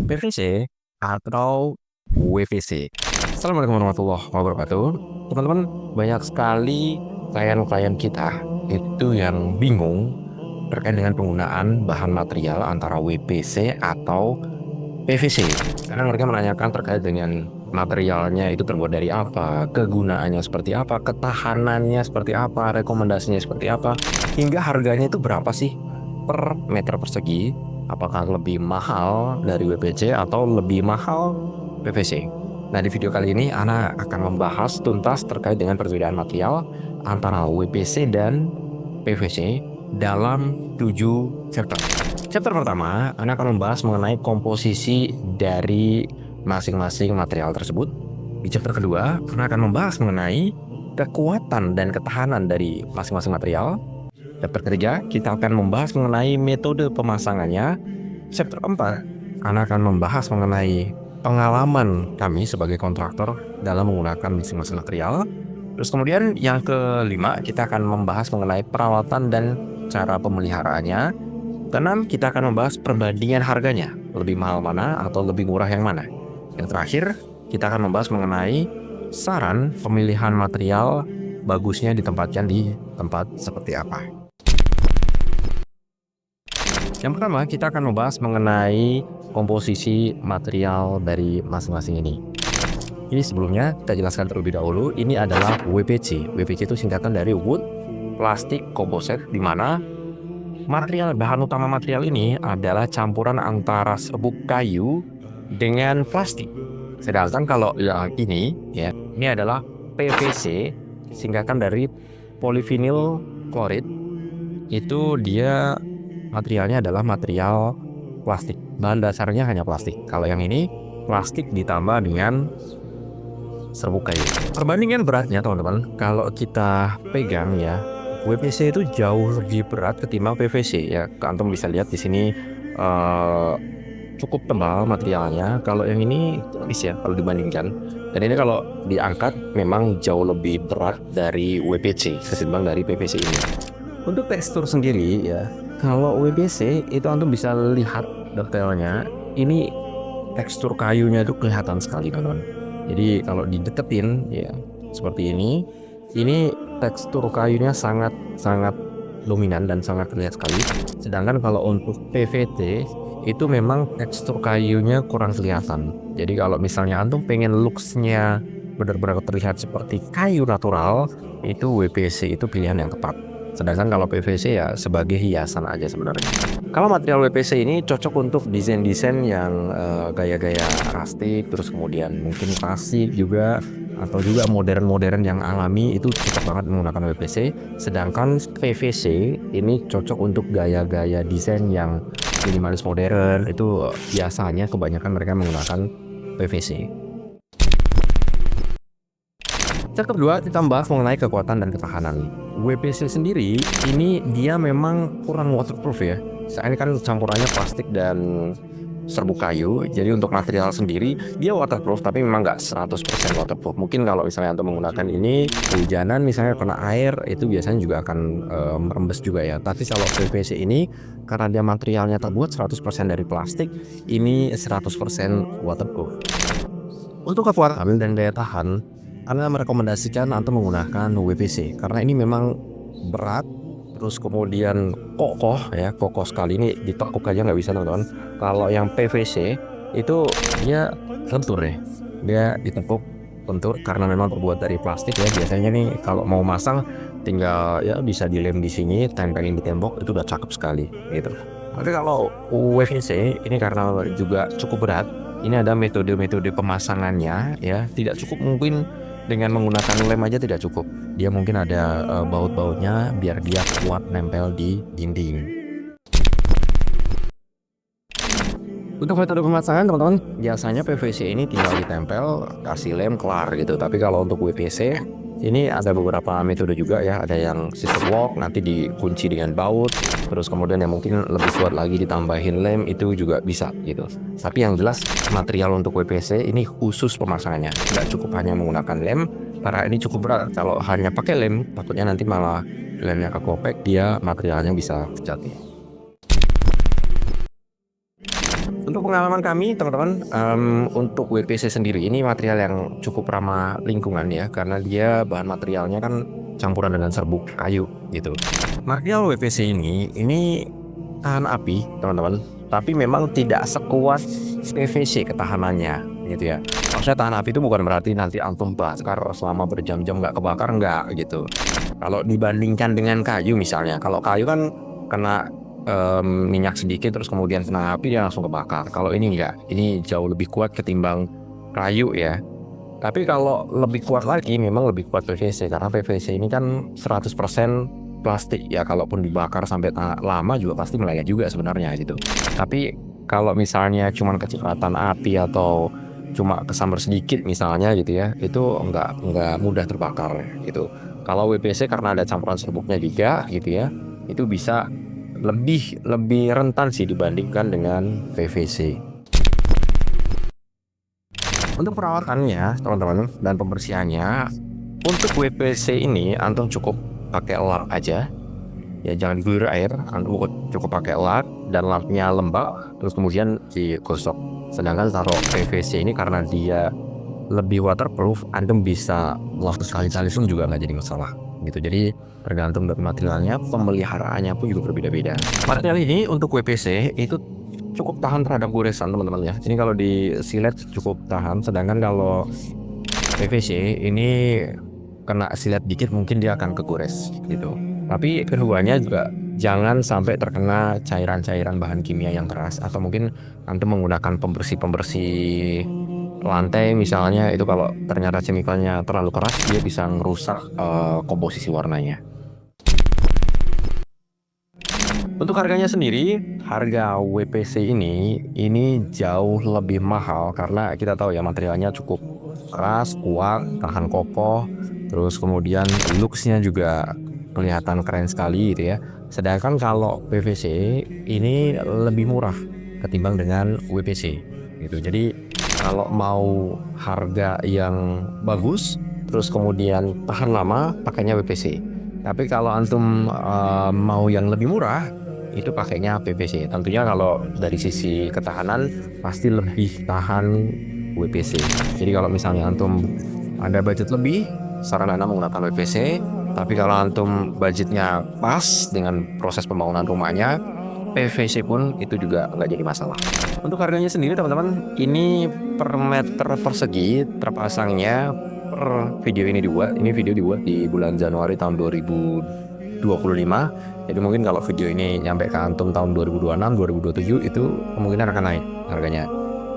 PVC atau WVC. Assalamualaikum warahmatullahi wabarakatuh. Teman-teman, banyak sekali klien-klien kita itu yang bingung terkait dengan penggunaan bahan material antara WPC atau PVC. Karena mereka menanyakan terkait dengan materialnya itu terbuat dari apa, kegunaannya seperti apa, ketahanannya seperti apa, rekomendasinya seperti apa, hingga harganya itu berapa sih per meter persegi. Apakah lebih mahal dari WPC atau lebih mahal PVC? Nah, di video kali ini Ana akan membahas tuntas terkait dengan perbedaan material antara WPC dan PVC dalam 7 chapter. Chapter pertama, Ana akan membahas mengenai komposisi dari masing-masing material tersebut. Di chapter kedua, Ana akan membahas mengenai kekuatan dan ketahanan dari masing-masing material. Chapter ketiga, kita akan membahas mengenai metode pemasangannya. Chapter keempat, Ana akan membahas mengenai pengalaman kami sebagai kontraktor dalam menggunakan masing-masing material. Terus kemudian yang kelima, kita akan membahas mengenai perawatan dan cara pemeliharaannya. Keenam, kita akan membahas perbandingan harganya, lebih mahal mana atau lebih murah yang mana. Yang terakhir, kita akan membahas mengenai saran pemilihan material bagusnya ditempatkan di tempat seperti apa. Yang pertama, kita akan membahas mengenai komposisi material dari masing-masing ini. Ini sebelumnya kita jelaskan terlebih dahulu, ini adalah WPC. WPC itu singkatan dari Wood Plastic Composite, di mana bahan utama material ini adalah campuran antara serbuk kayu dengan plastik. Sedangkan kalau yang ini adalah PVC, singkatan dari polyvinyl chloride. Itu dia materialnya adalah material plastik. Bahan dasarnya hanya plastik. Kalau yang ini plastik ditambah dengan serbuk kayu. Perbandingan beratnya teman-teman, kalau kita pegang WPC itu jauh lebih berat ketimbang PVC ya. Antum bisa lihat di sini cukup tebal materialnya. Kalau yang ini tipis ya kalau dibandingkan. Dan ini kalau diangkat memang jauh lebih berat dari WPC ketimbang dari PVC ini. Untuk tekstur sendiri ya, kalau WPC itu antum bisa lihat detailnya. Ini tekstur kayunya itu kelihatan sekali teman-teman. Jadi kalau dideketin ya seperti ini tekstur kayunya sangat dominan dan sangat terlihat sekali. Sedangkan kalau untuk PVC itu memang tekstur kayunya kurang kelihatan. Jadi kalau misalnya antum pengen looks-nya benar-benar terlihat seperti kayu natural, itu WPC itu pilihan yang tepat. Sedangkan kalau PVC ya sebagai hiasan aja sebenarnya. Kalau material WPC ini cocok untuk desain-desain yang gaya-gaya rustic, terus kemudian mungkin klasik juga, atau juga modern-modern yang alami, itu cocok banget menggunakan WPC. Sedangkan PVC ini cocok untuk gaya-gaya desain yang minimalis modern, itu biasanya kebanyakan mereka menggunakan PVC. Chapter kedua, kita bahas mengenai kekuatan dan ketahanan. WPC sendiri ini dia memang kurang waterproof ya. Ini kan campurannya plastik dan serbuk kayu. Jadi untuk material sendiri dia waterproof, tapi memang nggak 100% waterproof. Mungkin kalau misalnya untuk menggunakan ini hujanan misalnya kena air, itu biasanya juga akan merembes juga ya. Tapi kalau PVC ini karena dia materialnya terbuat 100% dari plastik, ini 100% waterproof. Untuk kekuatan dan daya tahan, Anda merekomendasikan antum menggunakan WPC karena ini memang berat, terus kemudian kokoh sekali. Ini ditekuk aja nggak bisa teman-teman. Kalau yang PVC itu dia lentur dia ditekuk lentur karena memang terbuat dari plastik ya. Biasanya nih kalau mau masang tinggal ya bisa dilem di sini, tempelin di tembok, itu udah cakep sekali gitu. Tapi kalau WPC ini karena juga cukup berat, ini ada metode-metode pemasangannya ya. Tidak cukup mungkin dengan menggunakan lem aja, tidak cukup. Dia mungkin ada baut-bautnya biar dia kuat nempel di dinding. Untuk metode pemasangan teman-teman, biasanya PVC ini tinggal ditempel, kasih lem, kelar gitu. Tapi kalau untuk WPC ini ada beberapa metode juga ya. Ada yang system lock, nanti dikunci dengan baut. Terus kemudian yang mungkin lebih kuat lagi ditambahin lem, itu juga bisa gitu. Tapi yang jelas material untuk WPC ini khusus pemasangannya, nggak cukup hanya menggunakan lem karena ini cukup berat. Kalau hanya pakai lem takutnya nanti malah lemnya kekopek, dia materialnya bisa jatuh. Untuk pengalaman kami teman-teman, untuk WPC sendiri ini material yang cukup ramah lingkungan ya, karena dia bahan materialnya kan campuran dengan serbuk kayu gitu. Material WPC ini tahan api teman-teman, tapi memang tidak sekuat PVC ketahanannya gitu ya. Maksudnya tahan api itu bukan berarti nanti antum bakar selama berjam-jam nggak kebakar, nggak gitu. Kalau dibandingkan dengan kayu misalnya, kalau kayu kan kena minyak sedikit terus kemudian kena api dia langsung kebakar. Kalau ini enggak, ini jauh lebih kuat ketimbang kayu ya. Tapi kalau lebih kuat lagi memang lebih kuat PVC, karena PVC ini kan 100% plastik ya, kalaupun dibakar sampai lama juga pasti melayat juga sebenarnya gitu. Tapi kalau misalnya cuma kecepatan api atau cuma kesambar sedikit misalnya gitu ya, itu enggak mudah terbakar gitu. Kalau WPC karena ada campuran serbuknya juga gitu ya, itu bisa lebih rentan sih dibandingkan dengan PVC. Untuk perawatannya teman-teman dan pembersihannya, untuk WPC ini antum cukup pakai lap aja ya, jangan diguyur air, antum cukup pakai lap dan lapnya lembab terus kemudian digosok. Sedangkan taruh PVC ini karena dia lebih waterproof, antum bisa lap sekali-kali pun juga nggak jadi masalah gitu. Jadi tergantung dari materialnya, pemeliharaannya pun juga berbeda-beda. Material ini untuk WPC itu cukup tahan terhadap goresan teman-teman ya. Ini kalau di silet cukup tahan, sedangkan kalau PVC ini kena silet dikit mungkin dia akan kegores gitu. Tapi keduanya juga jangan sampai terkena cairan-cairan bahan kimia yang keras, atau mungkin antum menggunakan pembersih lantai misalnya, itu kalau ternyata chemicalnya terlalu keras dia bisa merusak komposisi warnanya. Untuk harganya sendiri, harga WPC ini jauh lebih mahal karena kita tahu ya materialnya cukup keras, kuat, tahan kokoh, terus kemudian looks-nya juga kelihatan keren sekali gitu ya. Sedangkan kalau PVC ini lebih murah ketimbang dengan WPC gitu. Jadi kalau mau harga yang bagus, terus kemudian tahan lama, pakainya WPC. Tapi kalau antum mau yang lebih murah, itu pakainya PVC. Tentunya kalau dari sisi ketahanan pasti lebih tahan WPC. Jadi kalau misalnya antum ada budget lebih, saran Anda menggunakan WPC. Tapi kalau antum budgetnya pas dengan proses pembangunan rumahnya, PVC pun itu juga nggak jadi masalah. Untuk harganya sendiri teman-teman, ini per meter persegi terpasangnya per video ini dibuat. Ini video dibuat di bulan Januari tahun 2025. Jadi mungkin kalau video ini nyampe ke antum tahun 2026, 2027 itu kemungkinan akan naik harganya.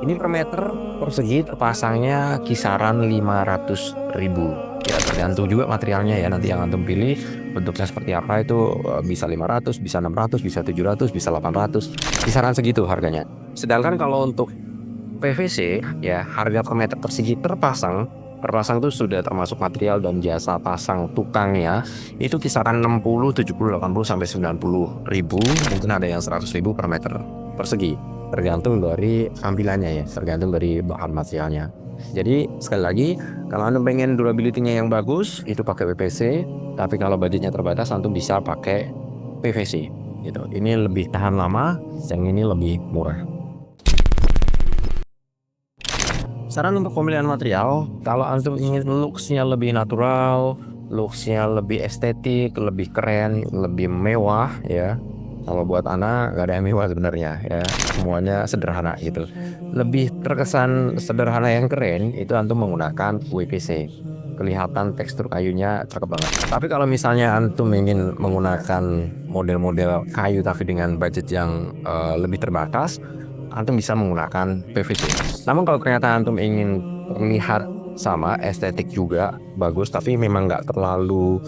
Ini per meter persegi terpasangnya kisaran 500.000. Ya tergantung juga materialnya ya, nanti yang antum pilih bentuknya seperti apa itu bisa 500, bisa 600, bisa 700, bisa 800, kisaran segitu harganya. Sedangkan kalau untuk PVC ya, harga per meter persegi terpasang itu sudah termasuk material dan jasa pasang tukangnya, itu kisaran 60, 70, 80 sampai 90.000, mungkin ada yang 100.000 per meter persegi, tergantung dari tampilannya ya, tergantung dari bahan materialnya. Jadi sekali lagi, kalau Anda pengen durability-nya yang bagus itu pakai WPC, tapi kalau budgetnya terbatas antum bisa pakai PVC gitu. Ini lebih tahan lama, yang ini lebih murah. Saran untuk pemilihan material, kalau antum ingin looks-nya lebih natural, looks-nya lebih estetik, lebih keren, lebih mewah ya. Kalau buat anak gak ada yang mewah sebenarnya ya, semuanya sederhana gitu. Lebih terkesan sederhana yang keren itu antum menggunakan WPC. Kelihatan tekstur kayunya cakep banget. Tapi kalau misalnya antum ingin menggunakan model-model kayu tapi dengan budget yang lebih terbatas, antum bisa menggunakan PVC. Namun kalau ternyata antum ingin terlihat sama, estetik juga bagus, tapi memang nggak terlalu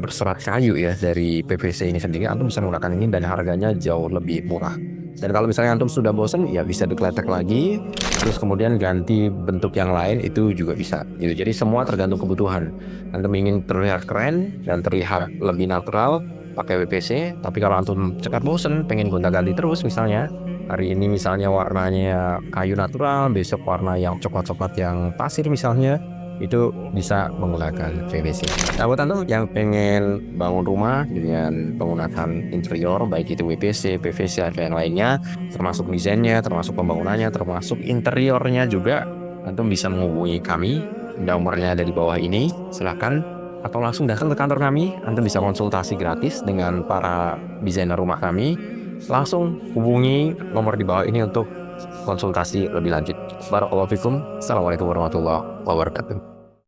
berserat kayu ya dari PVC ini sendiri, antum bisa menggunakan ini dan harganya jauh lebih murah. Dan kalau misalnya antum sudah bosan, ya bisa dikletek lagi, terus kemudian ganti bentuk yang lain itu juga bisa. Gitu. Jadi semua tergantung kebutuhan. Antum ingin terlihat keren dan terlihat lebih natural, pakai WPC. Tapi kalau antum cekat bosan, pengen gonta-ganti terus misalnya, hari ini misalnya warnanya kayu natural, besok warna yang coklat-coklat yang pasir misalnya, itu bisa menggunakan PVC. Nah, buat antum yang pengen bangun rumah dengan menggunakan interior, baik itu WPC, PVC, atau yang lainnya, termasuk desainnya, termasuk pembangunannya, termasuk interiornya juga, antum bisa menghubungi kami. Nomornya ada di bawah ini, silahkan. Atau langsung datang ke kantor kami, antum bisa konsultasi gratis dengan para desainer rumah kami. Langsung hubungi nomor di bawah ini untuk konsultasi lebih lanjut. Barakallahu fikum. Assalamualaikum warahmatullahi wabarakatuh.